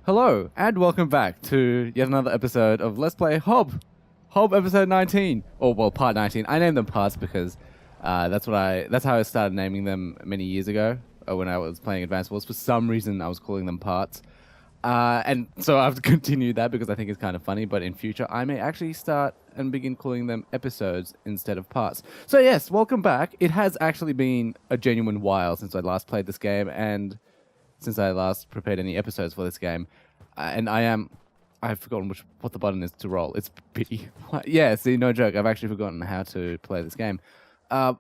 Hello, and welcome back to yet another episode of Let's Play Hob. Hob episode 19. Or, well, part 19. I named them parts because that's how I started naming them many years ago when I was playing Advanced Wars. For some reason, I was calling them parts. And so I've continued that because I think it's kind of funny, but in future, I may actually start and begin calling them episodes instead of parts. So yes, welcome back. It has actually been a genuine while since I last played this game, and since I last prepared any episodes for this game. And I've forgotten what the button is to roll. It's pity. Yeah, see, no joke. I've actually forgotten how to play this game.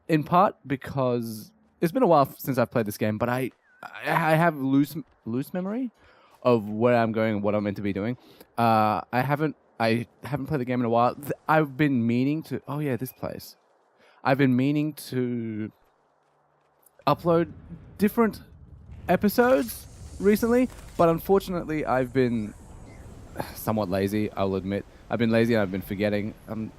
In part because it's been a while since I've played this game, but I have loose memory of where I'm going and what I'm meant to be doing. I haven't played the game in a while. I've been meaning to. Oh yeah, this place. I've been meaning to upload different episodes recently, but unfortunately I've been somewhat lazy, I'll admit. I've been lazy and I've been forgetting. I'm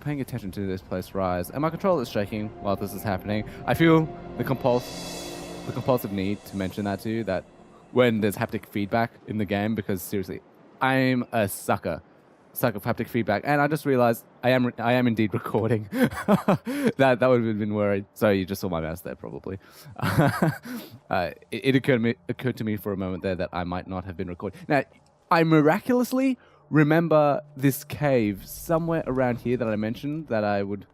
paying attention to this place rise, and my controller is shaking while this is happening. I feel the compulsive need to mention that to you, that when there's haptic feedback in the game, because seriously, I'm a sucker for haptic feedback, and I just realized I am indeed recording. that would have been worried. So you just saw my mouse there, probably. It occurred to me for a moment there that I might not have been recording. Now, I miraculously remember this cave somewhere around here that I mentioned that I would.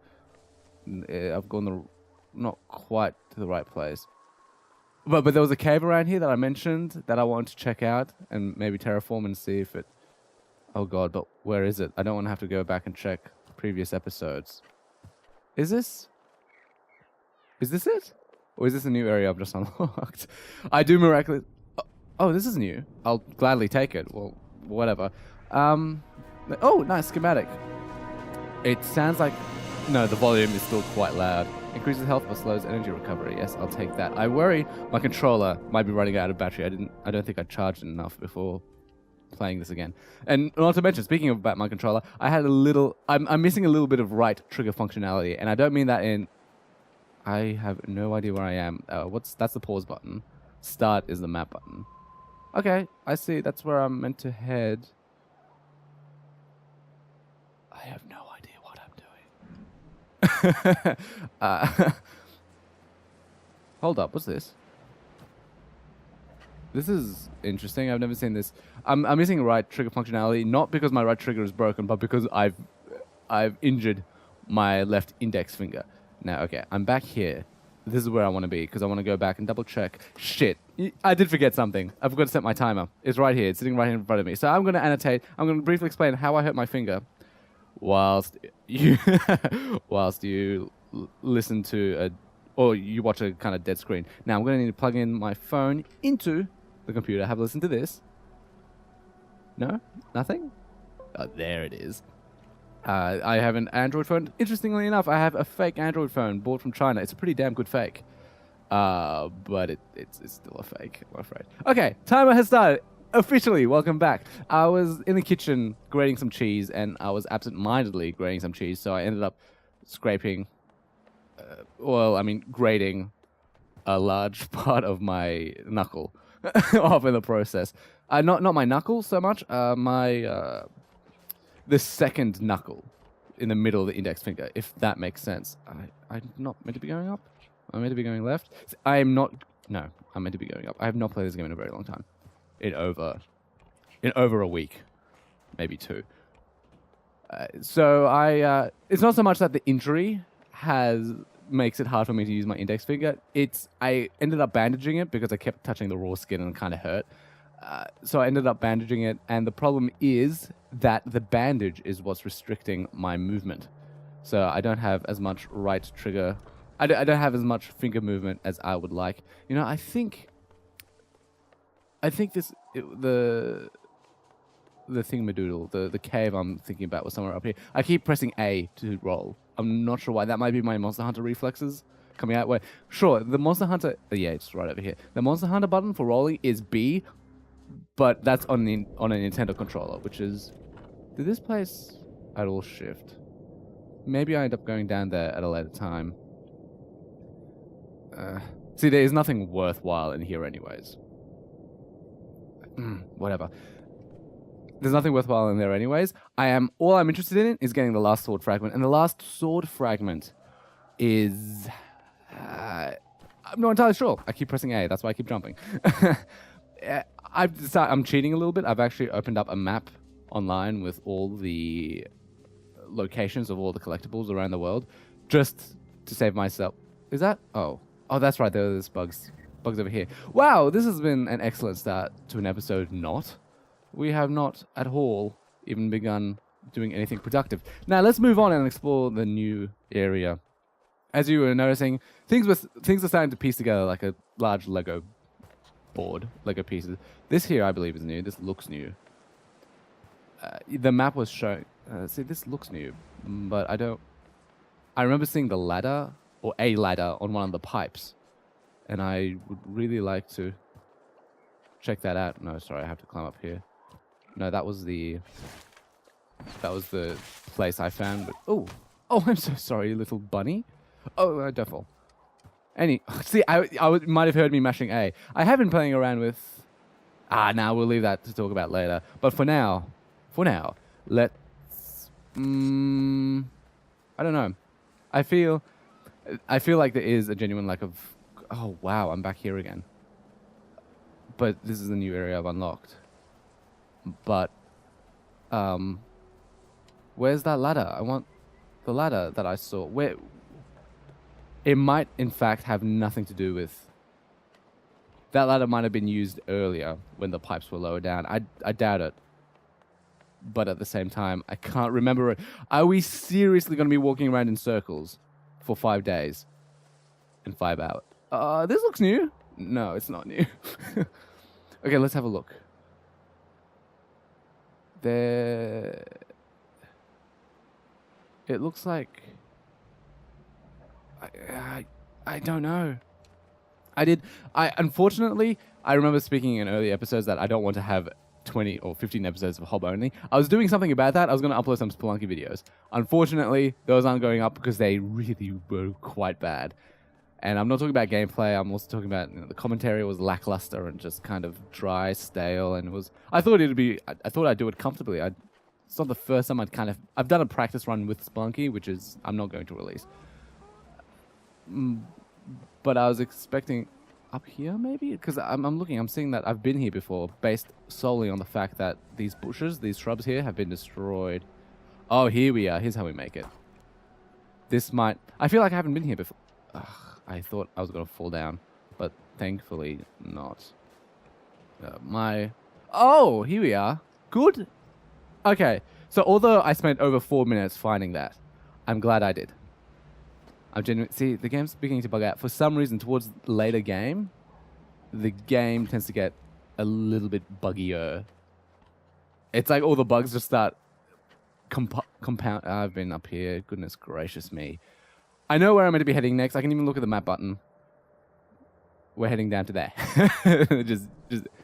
I've gone not quite to the right place. But there was a cave around here that I mentioned that I wanted to check out and maybe terraform and see if it. Oh god, but where is it? I don't want to have to go back and check previous episodes. Is this it? Or is this a new area I've just unlocked? I do miraculously... Oh, this is new. I'll gladly take it. Well, whatever. Oh, nice schematic. It sounds like... No, the volume is still quite loud. Increases health but slows energy recovery. Yes, I'll take that. I worry my controller might be running out of battery. I don't think I charged it enough before playing this again. And not to mention, speaking about my controller, I had a little... I'm missing a little bit of right trigger functionality, and I don't mean that in... I have no idea where I am. That's the pause button. Start is the map button. Okay, I see. That's where I'm meant to head. I have no idea what I'm doing. Hold up, what's this? This is interesting. I've never seen this. I'm missing right trigger functionality, not because my right trigger is broken, but because I've injured my left index finger. Now, okay, I'm back here. This is where I want to be, because I want to go back and double check. Shit, I did forget something. I forgot to set my timer. It's right here. It's sitting right here in front of me. So I'm going to annotate. I'm going to briefly explain how I hurt my finger whilst you listen to or you watch a kind of dead screen. Now, I'm going to need to plug in my phone into the computer. Have a listen to this. No? Nothing? Oh, there it is. I have an Android phone. Interestingly enough, I have a fake Android phone bought from China. It's a pretty damn good fake. But it's still a fake, I'm afraid. Okay, timer has started. Officially, welcome back. I was in the kitchen grating some cheese, and I was absent-mindedly grating some cheese, so I ended up scraping... grating a large part of my knuckle off in the process. Not my knuckle so much, the second knuckle in the middle of the index finger, if that makes sense. I'm not meant to be going up? I'm meant to be going left? I'm not... No, I'm meant to be going up. I have not played this game in a very long time. In over a week. Maybe two. So it's not so much that the injury makes it hard for me to use my index finger. I ended up bandaging it because I kept touching the raw skin and it kind of hurt. So I ended up bandaging it, and the problem is that the bandage is what's restricting my movement. So I don't have as much right trigger. I don't have as much finger movement as I would like. You know, I think the thingamadoodle, the cave I'm thinking about was somewhere up here. I keep pressing A to roll. I'm not sure why. That might be my Monster Hunter reflexes coming out. Sure, the Monster Hunter... yeah, it's right over here. The Monster Hunter button for rolling is B, but that's on a Nintendo controller, which is... Did this place at all shift? Maybe I end up going down there at a later time. See, there is nothing worthwhile in here anyways. whatever. There's nothing worthwhile in there anyways. All I'm interested in is getting the last sword fragment. And the last sword fragment is... I'm not entirely sure. I keep pressing A. That's why I keep jumping. I'm cheating a little bit. I've actually opened up a map online with all the locations of all the collectibles around the world just to save myself. Is that? Oh, that's right. There's bugs over here. Wow, this has been an excellent start to an episode. We have not at all even begun doing anything productive. Now let's move on and explore the new area. As you were noticing, things are starting to piece together like a large Lego board, Lego pieces. This here, I believe, is new. This looks new. The map was showing. See, this looks new, but I remember seeing the ladder or a ladder on one of the pipes, and I would really like to check that out. No, sorry, I have to climb up here. No, that was the place I found. But oh, I'm so sorry, little bunny. Oh, don't fall. See, I might have heard me mashing A. I have been playing around with. Now we'll leave that to talk about later. But for now, let's. I don't know. I feel like there is a genuine lack of. Oh wow, I'm back here again. But this is a new area I've unlocked. But, where's that ladder? I want the ladder that I saw. Where? It might, in fact, have nothing to do with... That ladder might have been used earlier when the pipes were lower down. I doubt it. But at the same time, I can't remember it. Are we seriously going to be walking around in circles for 5 days? And 5 hours? This looks new. No, it's not new. Okay, let's have a look. There... It looks like... I don't know. Unfortunately, I remember speaking in early episodes that I don't want to have 20 or 15 episodes of Hob only. I was doing something about that. I was going to upload some Spelunky videos. Unfortunately, those aren't going up because they really were quite bad. And I'm not talking about gameplay. I'm also talking about the commentary was lackluster and just kind of dry, stale, and it was. I thought I'd do it comfortably. It's not the first time I've done a practice run with Spelunky, which is I'm not going to release. But I was expecting up here maybe because I'm seeing that I've been here before based solely on the fact that these bushes, these shrubs here have been destroyed. Oh, here we are. Here's how we make it. I feel like I haven't been here before. Ugh, I thought I was going to fall down, but thankfully not. Oh, here we are. Good. Okay. So although I spent over 4 minutes finding that, I'm glad I did. See, the game's beginning to bug out. For some reason, towards the later game, the game tends to get a little bit buggier. It's like all the bugs just start compound. I've been up here. Goodness gracious me. I know where I'm going to be heading next. I can even look at the map button. We're heading down to there. just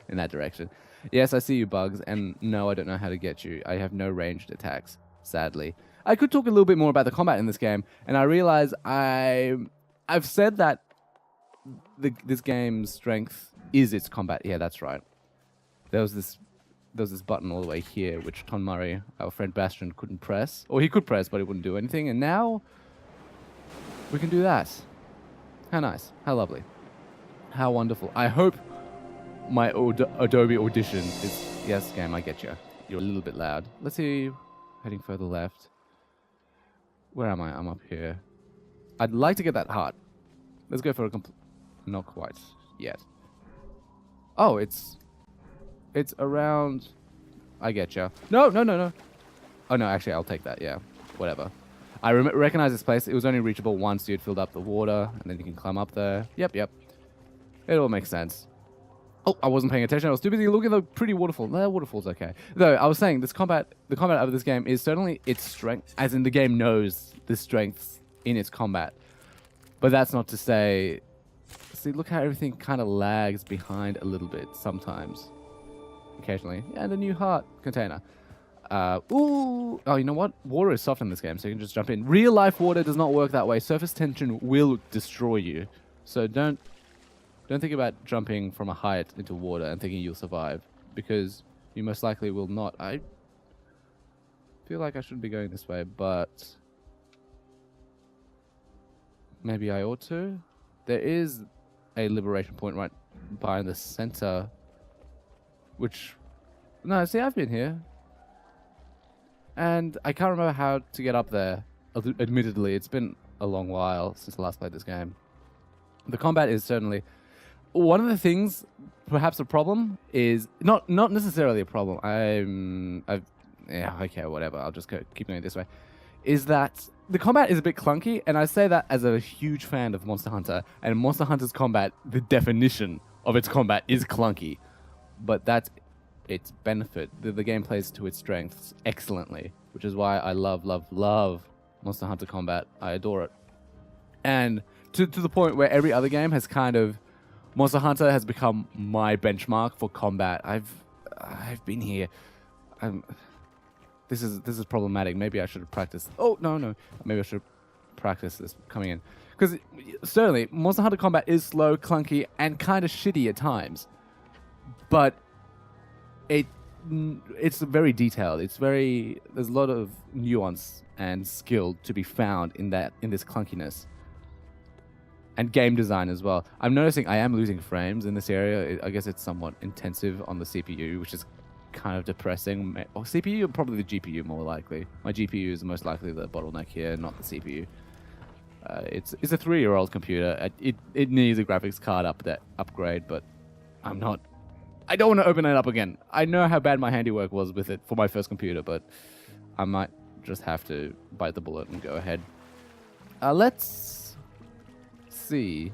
in that direction. Yes, I see you, bugs. And no, I don't know how to get you. I have no ranged attacks, sadly. I could talk a little bit more about the combat in this game, and I realize I've said that this game's strength is its combat. Yeah, that's right. There was this button all the way here, which Ton Murray, our friend Bastion, couldn't press. Or he could press, but it wouldn't do anything. And now we can do that. How nice. How lovely. How wonderful. I hope my Adobe Audition is... Yes, game, I get you. You're a little bit loud. Let's see. Heading further left. Where am I? I'm up here. I'd like to get that heart. Let's go for a not quite yet. Oh, it's around... I get you. No. Oh, no, actually, I'll take that, yeah. Whatever. I recognize this place. It was only reachable once you'd filled up the water, and then you can climb up there. Yep. It all makes sense. Oh, I wasn't paying attention. I was too busy looking at the pretty waterfall. The waterfall's okay. Though, I was saying, the combat of this game is certainly its strength, as in the game knows the strengths in its combat. But that's not to say... See, look how everything kind of lags behind a little bit sometimes. Occasionally. And a new heart container. Ooh! Oh, you know what? Water is soft in this game, so you can just jump in. Real life water does not work that way. Surface tension will destroy you. So don't think about jumping from a height into water and thinking you'll survive. because you most likely will not. I feel like I should be going this way, but maybe I ought to. There is a liberation point right by the center, which... No, see, I've been here. And I can't remember how to get up there. Admittedly, it's been a long while since I last played this game. The combat is certainly... One of the things, perhaps a problem, is... Not necessarily a problem. Yeah, okay, whatever. I'll just keep going this way. Is that the combat is a bit clunky, and I say that as a huge fan of Monster Hunter. And Monster Hunter's combat, the definition of its combat is clunky. But that's its benefit. The game plays to its strengths excellently, which is why I love Monster Hunter combat. I adore it. And to the point where every other game has kind of... Monster Hunter has become my benchmark for combat. I've been here. This is problematic. Maybe I should have practiced. Oh, no. Maybe I should practice this coming in. Because certainly, Monster Hunter combat is slow, clunky, and kind of shitty at times. But it's very detailed. There's a lot of nuance and skill to be found in this clunkiness. And game design as well. I'm noticing I am losing frames in this area. I guess it's somewhat intensive on the CPU, which is kind of depressing. Or CPU or probably the GPU more likely. My GPU is most likely the bottleneck here, not the CPU. It's a 3-year-old computer. It needs a graphics card upgrade, but I don't want to open it up again. I know how bad my handiwork was with it for my first computer, but I might just have to bite the bullet and go ahead. Let's see.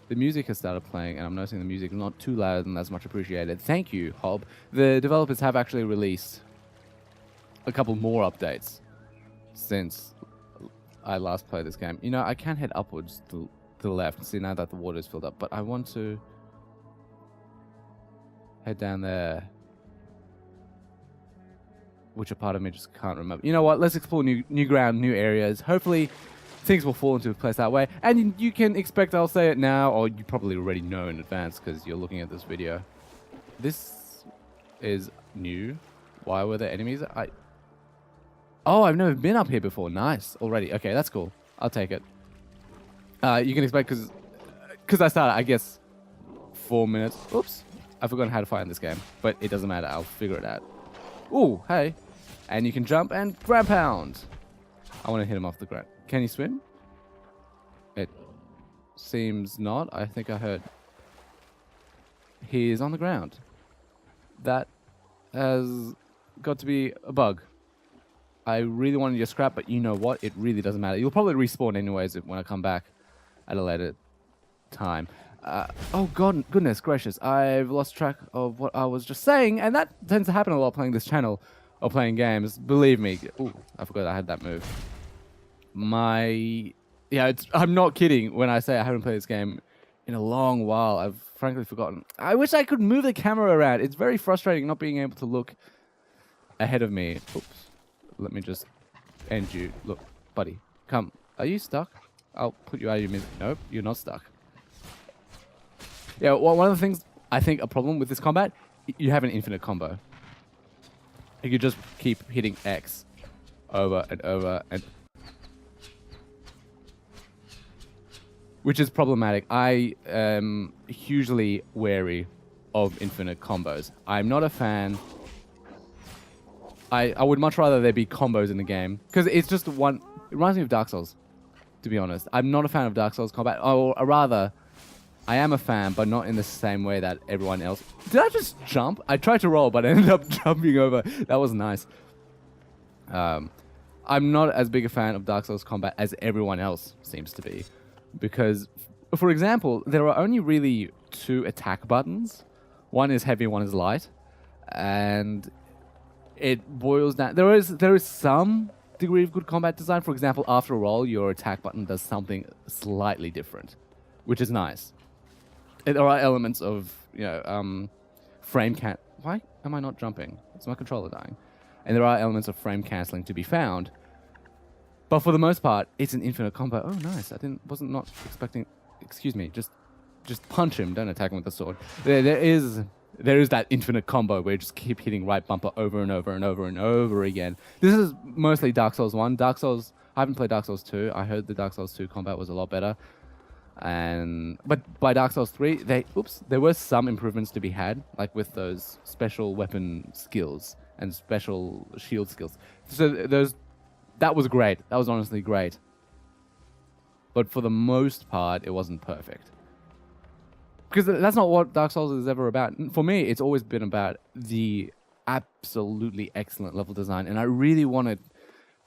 The music has started playing, and I'm noticing the music is not too loud, and that's much appreciated. Thank you, Hob. The developers have actually released a couple more updates since I last played this game. You know, I can head upwards to the left. See, now that the water is filled up, but I want to head down there. Which a part of me just can't remember. You know what? Let's explore new ground, new areas. Hopefully, things will fall into place that way. And you can expect I'll say it now, or you probably already know in advance because you're looking at this video. This is new. Why were there enemies? Oh, I've never been up here before. Nice. Already. Okay, that's cool. I'll take it. You can expect, because I started, I guess, 4 minutes. Oops. I've forgotten how to find this game. But it doesn't matter. I'll figure it out. Ooh, hey. And you can jump and ground pound. I want to hit him off the ground. Can he swim? It seems not. I think I heard. He is on the ground. That has got to be a bug. I really wanted your scrap, but you know what? It really doesn't matter. You'll probably respawn anyways when I come back at a later time. Oh, God, goodness gracious. I've lost track of what I was just saying, and that tends to happen a lot playing this channel or playing games. Believe me. Ooh, I forgot I had that move. I'm not kidding when I say I haven't played this game in a long while. I've frankly forgotten. I wish I could move the camera around. It's very frustrating not being able to look ahead of me. Oops. Let me just end you. Look, buddy. Come. Are you stuck? I'll put you out of your misery. Nope, you're not stuck. Yeah, well, one of the things I think a problem with this combat, you have an infinite combo. You could just keep hitting X over and over and... Which is problematic. I am hugely wary of infinite combos. I'm not a fan. I would much rather there be combos in the game. Because it's just one... It reminds me of Dark Souls, to be honest. I'm not a fan of Dark Souls combat. Or rather, I am a fan, but not in the same way that everyone else... Did I just jump? I tried to roll, but I ended up jumping over. That was nice. I'm not as big a fan of Dark Souls combat as everyone else seems to be. Because, for example, there are only really 2 attack buttons. One is heavy, one is light. And it boils down... There is some degree of good combat design. For example, after a roll, your attack button does something slightly different, which is nice. There are elements of, frame can... Why am I not jumping? Is my controller dying? And there are elements of frame cancelling to be found. But for the most part, it's an infinite combo. Oh, nice. Wasn't not expecting... Excuse me. Just punch him. Don't attack him with the sword. There is there is that infinite combo where you just keep hitting right bumper over and over and over and over again. This is mostly Dark Souls 1. Dark Souls, I haven't played Dark Souls 2. I heard the Dark Souls 2 combat was a lot better. But by Dark Souls 3, there were some improvements to be had, like with those special weapon skills and special shield skills. So that was great. That was honestly great. But for the most part, it wasn't perfect. Because that's not what Dark Souls is ever about. For me, it's always been about the absolutely excellent level design. And I really want to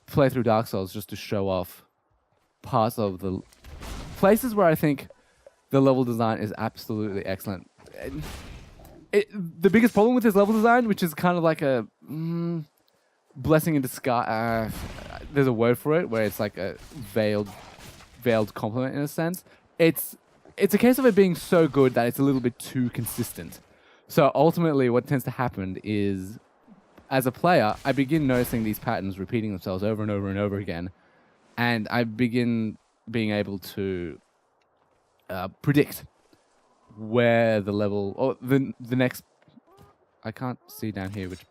play through Dark Souls just to show off parts of the places where I think the level design is absolutely excellent. The biggest problem with this level design, which is kind of like a blessing in disguise, there's a word for it, where it's like a veiled compliment in a sense. It's a case of it being so good that it's a little bit too consistent. So ultimately what tends to happen is, as a player, I begin noticing these patterns repeating themselves over and over and over again. And I begin being able to predict where the level, or the next, I can't see down here, which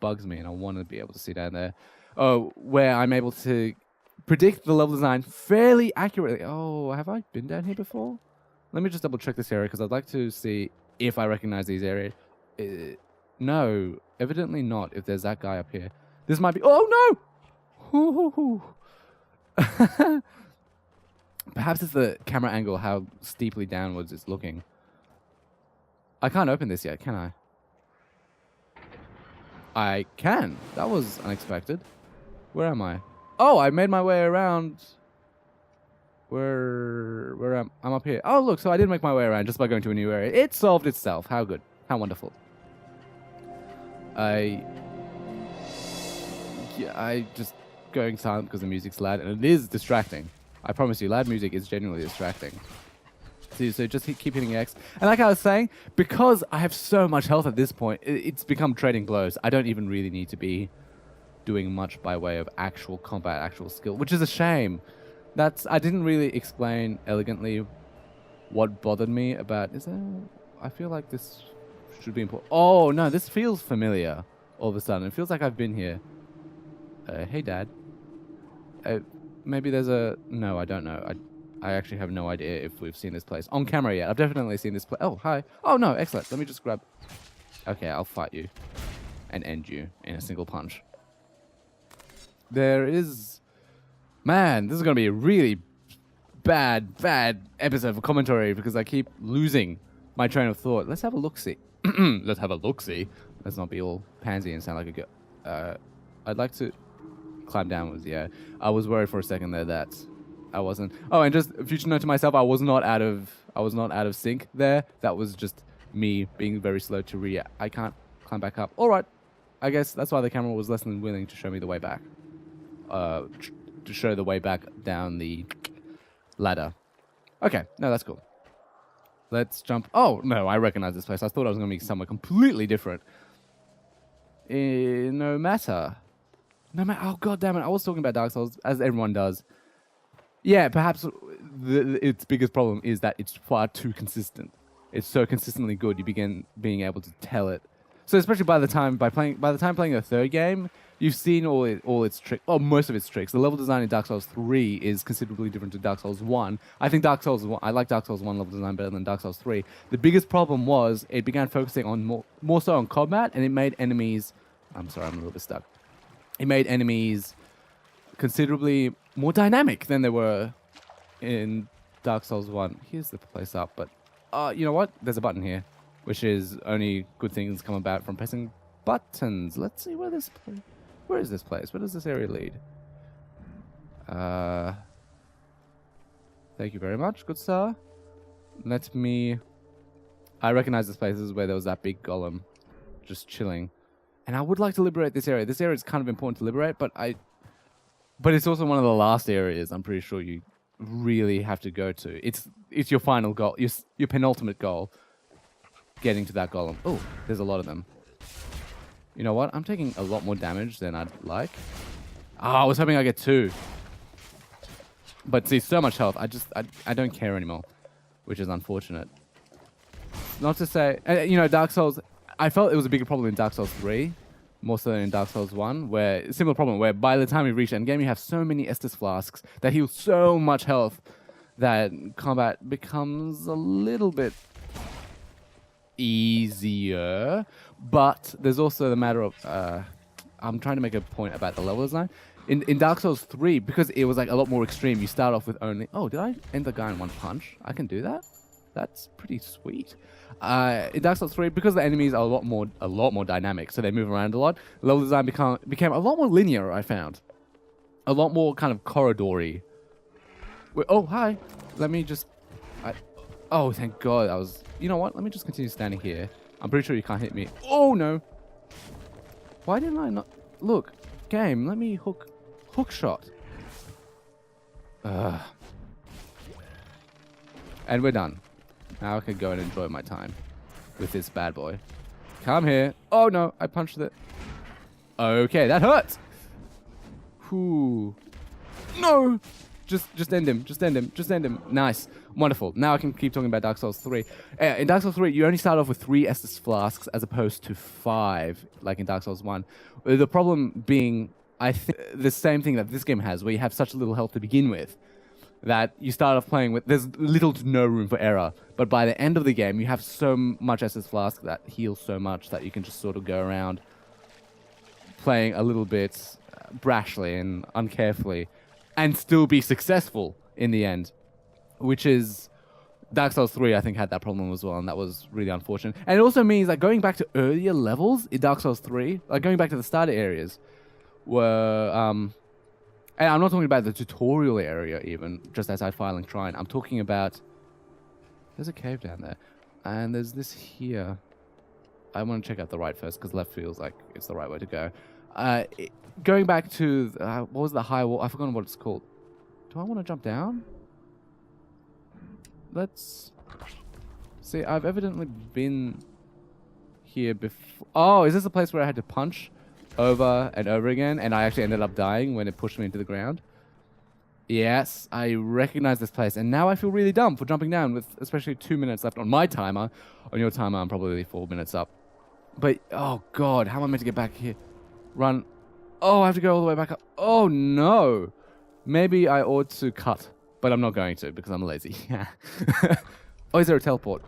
bugs me, and I want to be able to see down there. Oh, where I'm able to predict the level design fairly accurately. Oh, have I been down here before? Let me just double check this area because I'd like to see if I recognize these areas. No, evidently not. If there's that guy up here, this might be. Oh no! Perhaps it's the camera angle, how steeply downwards it's looking. I can't open this yet, can I? I can. That was unexpected. Where am I? Oh, I made my way around. Where am I'm up here. Oh, look, so I did make my way around just by going to a new area. It solved itself. How good. How wonderful. I just going silent because the music's loud, and it is distracting. I promise you, loud music is genuinely distracting. So just keep hitting X. And like I was saying, because I have so much health at this point, it's become trading blows. I don't even really need to be doing much by way of actual combat, actual skill, which is a shame. I didn't really explain elegantly what bothered me about... I feel like this should be important. Oh, no, this feels familiar all of a sudden. It feels like I've been here. Hey, Dad. Maybe there's a... No, I don't know. I actually have no idea if we've seen this place on camera yet. I've definitely seen this place. Oh, hi. Oh, no, excellent. Let me just grab... Okay, I'll fight you and end you in a single punch. There is... Man, this is going to be a really bad episode for commentary because I keep losing my train of thought. Let's have a look-see. Let's have a look-see. Let's not be all pansy and sound like a girl. I'd like to climb downwards, yeah. I was worried for a second there that I wasn't... Oh, and just a future note to myself, I was not out of sync there. That was just me being very slow to react. I can't climb back up. All right. I guess that's why the camera was less than willing to show me the way back. To show the way back down the ladder. Okay, no, that's cool. Let's jump. Oh, no, I recognize this place. I thought I was going to be somewhere completely different. No matter. Oh, god damn it. I was talking about Dark Souls, as everyone does. Yeah, perhaps its biggest problem is that it's far too consistent. It's so consistently good, you begin being able to tell it. So especially by the time playing the third game, you've seen all its tricks, or most of its tricks. The level design in Dark Souls 3 is considerably different to Dark Souls 1. I think I like Dark Souls 1 level design better than Dark Souls 3. The biggest problem was it began focusing on more so on combat, and it made enemies... I'm sorry, I'm a little bit stuck. It made enemies considerably more dynamic than they were in Dark Souls 1. Here's the place up, but you know what? There's a button here, which is only good things come about from pressing buttons. Let's see where is this place? Where does this area lead? Thank you very much, good sir. I recognize this place. This is where there was that big golem just chilling. And I would like to liberate this area. This area is kind of important to liberate, but it's also one of the last areas I'm pretty sure you really have to go to. It's your final goal, your penultimate goal, getting to that golem. Oh, there's a lot of them. You know what? I'm taking a lot more damage than I'd like. I was hoping I'd get 2. But see, so much health. I don't care anymore, which is unfortunate. Not to say, Dark Souls I felt it was a bigger problem in Dark Souls 3, more so than in Dark Souls 1, where similar problem where by the time you reach endgame, you have so many Estus flasks that heal so much health that combat becomes a little bit easier. But there's also the matter of I'm trying to make a point about the level design. In Dark Souls 3, because it was like a lot more extreme, you start off with only... Oh, did I end the guy in one punch? I can do that? That's pretty sweet. In Dark Souls 3, because the enemies are a lot more dynamic, so they move around a lot, level design became a lot more linear, I found. A lot more kind of corridory. Oh, hi. Let me just... oh, thank God. You know what? Let me just continue standing here. I'm pretty sure you can't hit me. Oh, no. Why didn't I not... Look, game, let me hook shot. And we're done. Now I can go and enjoy my time with this bad boy. Come here. Oh, no. I punched it. Okay, that hurts. Whew. No. Just end him. Just end him. Just end him. Nice. Wonderful. Now I can keep talking about Dark Souls 3. In Dark Souls 3, you only start off with 3 Estus flasks as opposed to 5, like in Dark Souls 1. The problem being, I think, the same thing that this game has, where you have such little health to begin with, that you start off playing with, there's little to no room for error. But by the end of the game, you have so much Estus flask that heals so much that you can just sort of go around playing a little bit brashly and uncarefully and still be successful in the end. Which is... Dark Souls 3, I think, had that problem as well, and that was really unfortunate. And it also means that going back to earlier levels in Dark Souls 3, like going back to the starter areas, were... and I'm not talking about the tutorial area even, just outside Firelink Shrine. I'm talking about... There's a cave down there. And there's this here. I want to check out the right first, because left feels like it's the right way to go. Going back to... what was the high wall? I've forgotten what it's called. Do I want to jump down? Let's... See, I've evidently been here before. Oh, is this a place where I had to punch over and over again, and I actually ended up dying when it pushed me into the ground? Yes, I recognize this place, and now I feel really dumb for jumping down with especially 2 minutes left on my timer. On your timer, I'm probably 4 minutes up. But, oh God, how am I meant to get back here? Run. Oh, I have to go all the way back up. Oh, no. Maybe I ought to cut. But I'm not going to, because I'm lazy. Oh, is there a teleport?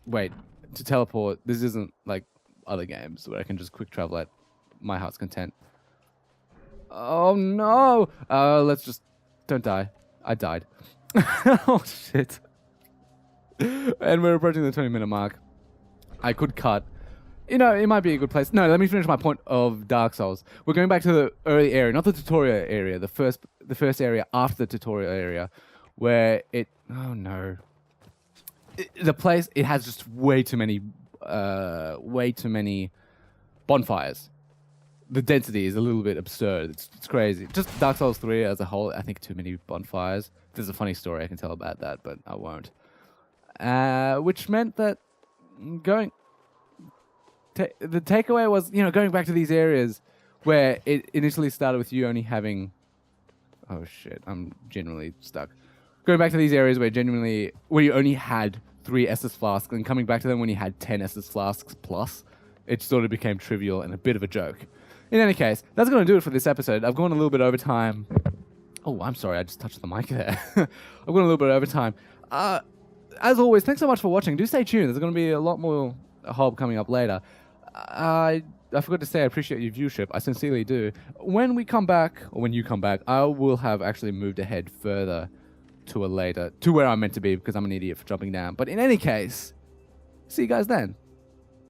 Wait, to teleport, this isn't like other games where I can just quick travel at my heart's content. Oh, no! Let's just... Don't die. I died. Oh, shit. And we're approaching the 20-minute mark. I could cut. You know, it might be a good place. No, let me finish my point of Dark Souls. We're going back to the early area, not the tutorial area, the first area after the tutorial area, where it... Oh, no. The place, it has just way too many bonfires. The density is a little bit absurd. It's crazy. Just Dark Souls 3 as a whole, I think too many bonfires. There's a funny story I can tell about that, but I won't. Which meant that going... the takeaway was, you know, going back to these areas where it initially started with you only having... Oh, shit. I'm genuinely stuck. Going back to these areas where you only had 3 Estus flasks and coming back to them when you had 10 Estus flasks plus, it sort of became trivial and a bit of a joke. In any case, that's going to do it for this episode. I've gone a little bit over time. Oh, I'm sorry. I just touched the mic there. I've gone a little bit over time. As always, thanks so much for watching. Do stay tuned. There's going to be a lot more Hob coming up later. I forgot to say I appreciate your viewership. I sincerely do. When we come back, or when you come back, I will have actually moved ahead further to where I'm meant to be because I'm an idiot for jumping down. But in any case, see you guys then.